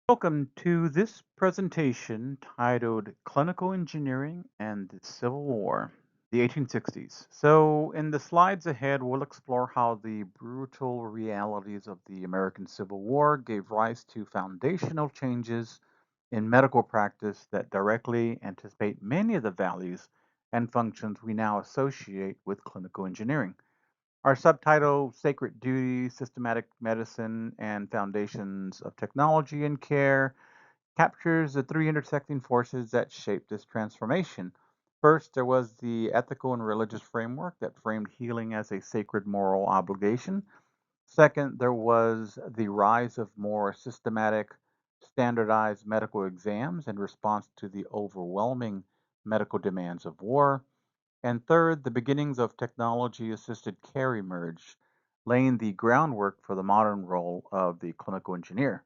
Welcome to this presentation titled Clinical Engineering and the Civil War, the 1860s. So, in the slides ahead, we'll explore how the brutal realities of the American Civil War gave rise to foundational changes in medical practice that directly anticipate many of the values and functions we now associate with clinical engineering. Our subtitle, Sacred Duty, Systematic Medicine, and Foundations of Technology and Care, captures the three intersecting forces that shaped this transformation. First, there was the ethical and religious framework that framed healing as a sacred moral obligation. Second, there was the rise of more systematic, standardized medical exams in response to the overwhelming medical demands of war. And third, the beginnings of technology assisted care emerged, laying the groundwork for the modern role of the clinical engineer.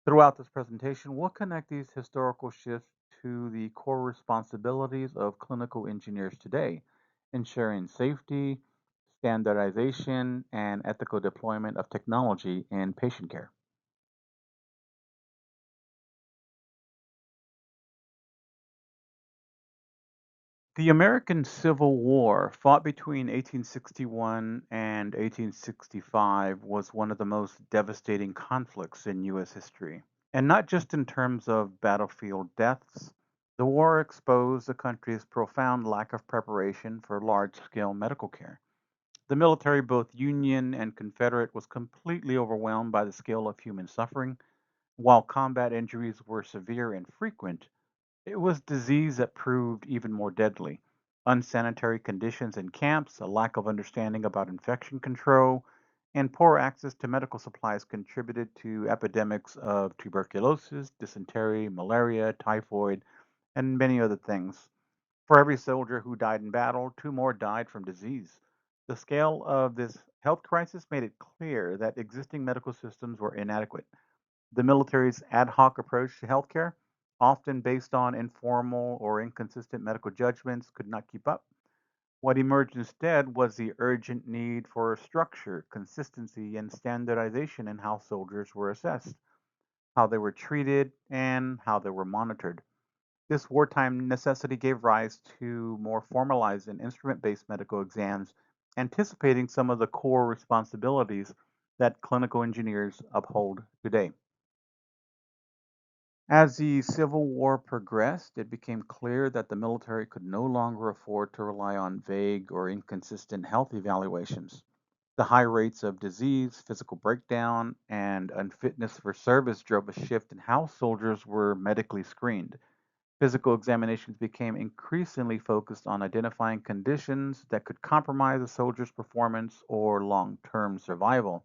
Throughout this presentation, we'll connect these historical shifts to the core responsibilities of clinical engineers today, ensuring safety, standardization, and ethical deployment of technology in patient care. The American Civil War, fought between 1861 and 1865, was one of the most devastating conflicts in U.S. history. And not just in terms of battlefield deaths, the war exposed the country's profound lack of preparation for large scale medical care. The military, both Union and Confederate, was completely overwhelmed by the scale of human suffering. While combat injuries were severe and frequent, it was disease that proved even more deadly. Unsanitary conditions in camps, a lack of understanding about infection control, and poor access to medical supplies contributed to epidemics of tuberculosis, dysentery, malaria, typhoid, and many other things. For every soldier who died in battle, two more died from disease. The scale of this health crisis made it clear that existing medical systems were inadequate. The military's ad hoc approach to healthcare, often based on informal or inconsistent medical judgments, could not keep up. What emerged instead was the urgent need for structure, consistency, and standardization in how soldiers were assessed, how they were treated, and how they were monitored. This wartime necessity gave rise to more formalized and instrument based medical exams, anticipating some of the core responsibilities that clinical engineers uphold today. As the Civil War progressed, it became clear that the military could no longer afford to rely on vague or inconsistent health evaluations. The high rates of disease, physical breakdown, and unfitness for service drove a shift in how soldiers were medically screened. Physical examinations became increasingly focused on identifying conditions that could compromise a soldier's performance or long term survival.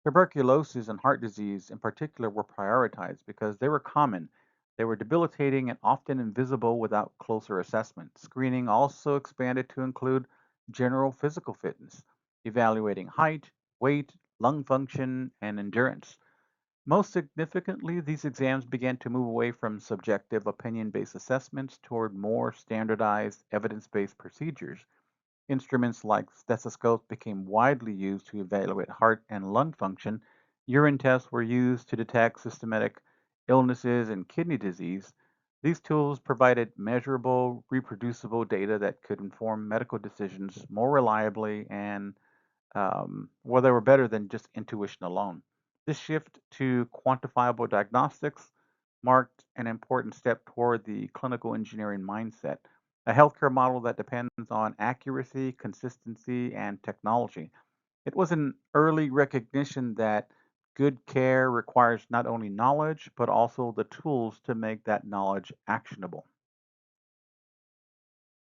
Tuberculosis and heart disease, in particular, were prioritized because they were common. They were debilitating and often invisible without closer assessment. Screening also expanded to include general physical fitness, evaluating height, weight, lung function, and endurance. Most significantly, these exams began to move away from subjective opinion based assessments toward more standardized evidence based procedures. Instruments like stethoscopes became widely used to evaluate heart and lung function. Urine tests were used to detect systemic illnesses and kidney disease. These tools provided measurable, reproducible data that could inform medical decisions more reliably and well, they were better than just intuition alone. This shift to quantifiable diagnostics marked an important step toward the clinical engineering mindset, a healthcare model that depends on accuracy, consistency, and technology. It was an early recognition that good care requires not only knowledge, but also the tools to make that knowledge actionable.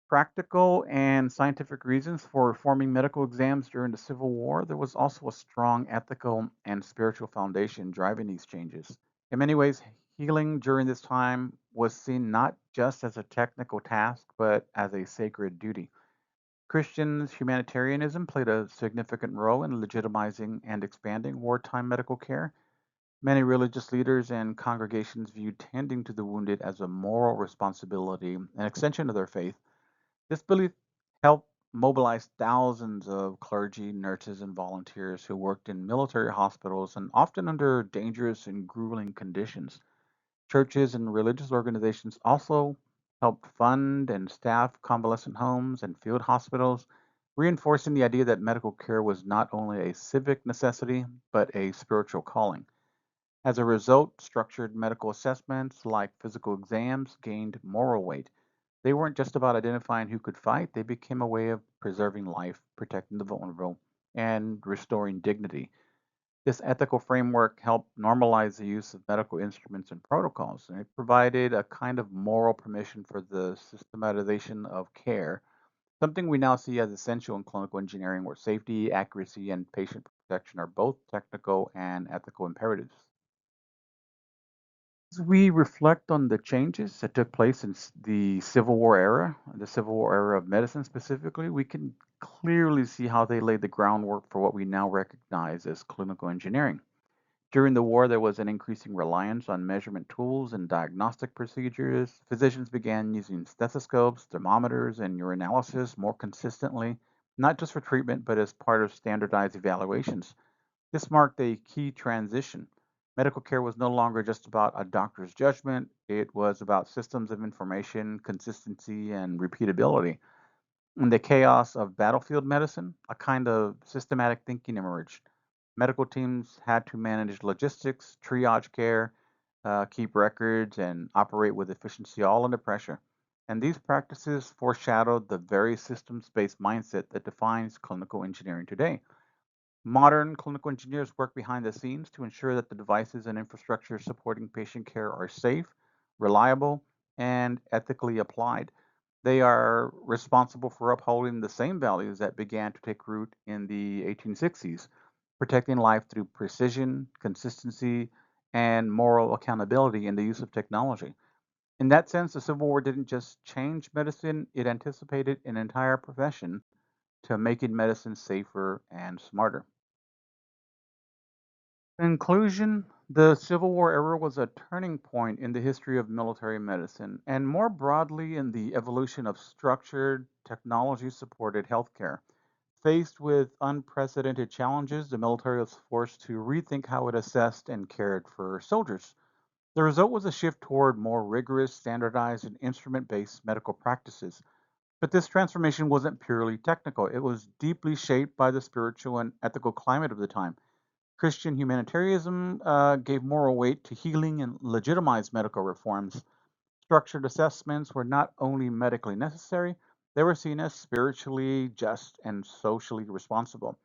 Practical and scientific reasons for reforming medical exams during the Civil War, there was also a strong ethical and spiritual foundation driving these changes. In many ways, healing during this time was seen not just as a technical task, but as a sacred duty. Christians' humanitarianism played a significant role in legitimizing and expanding wartime medical care. Many religious leaders and congregations viewed tending to the wounded as a moral responsibility, an extension of their faith. This belief helped mobilize thousands of clergy, nurses, and volunteers who worked in military hospitals and often under dangerous and grueling conditions. Churches and religious organizations also helped fund and staff convalescent homes and field hospitals, reinforcing the idea that medical care was not only a civic necessity, but a spiritual calling. As a result, structured medical assessments like physical exams gained moral weight. They weren't just about identifying who could fight, they became a way of preserving life, protecting the vulnerable, and restoring dignity. This ethical framework helped normalize the use of medical instruments and protocols, and it provided a kind of moral permission for the systematization of care, something we now see as essential in clinical engineering, where safety, accuracy, and patient protection are both technical and ethical imperatives. As we reflect on the changes that took place in the Civil War era, the Civil War era of medicine specifically, we can clearly see how they laid the groundwork for what we now recognize as clinical engineering. During the war, there was an increasing reliance on measurement tools and diagnostic procedures. Physicians began using stethoscopes, thermometers, and urinalysis more consistently, not just for treatment, but as part of standardized evaluations. This marked a key transition. Medical care was no longer just about a doctor's judgment, it was about systems of information, consistency, and repeatability. In the chaos of battlefield medicine, a kind of systematic thinking emerged. Medical teams had to manage logistics, triage care, keep records, and operate with efficiency all under pressure. And these practices foreshadowed the very systems based mindset that defines clinical engineering today. Modern clinical engineers work behind the scenes to ensure that the devices and infrastructure supporting patient care are safe, reliable, and ethically applied. They are responsible for upholding the same values that began to take root in the 1860s, protecting life through precision, consistency, and moral accountability in the use of technology. In that sense, the Civil War didn't just change medicine, it anticipated an entire profession to making medicine safer and smarter. In conclusion, the Civil War era was a turning point in the history of military medicine, and more broadly in the evolution of structured, technology supported healthcare. Faced with unprecedented challenges, the military was forced to rethink how it assessed and cared for soldiers. The result was a shift toward more rigorous, standardized, and instrument based medical practices. But this transformation wasn't purely technical, it was deeply shaped by the spiritual and ethical climate of the time. Christian humanitarianism gave moral weight to healing and legitimized medical reforms. Structured assessments were not only medically necessary, they were seen as spiritually just and socially responsible.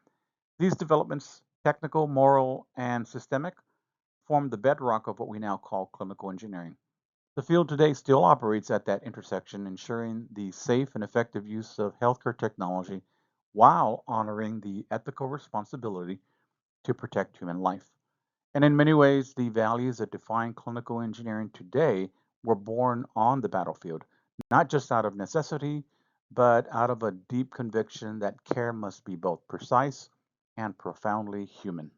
These developments, technical, moral, and systemic, formed the bedrock of what we now call clinical engineering. The field today still operates at that intersection, ensuring the safe and effective use of healthcare technology while honoring the ethical responsibility to protect human life. And in many ways, the values that define clinical engineering today were born on the battlefield, not just out of necessity, but out of a deep conviction that care must be both precise and profoundly human.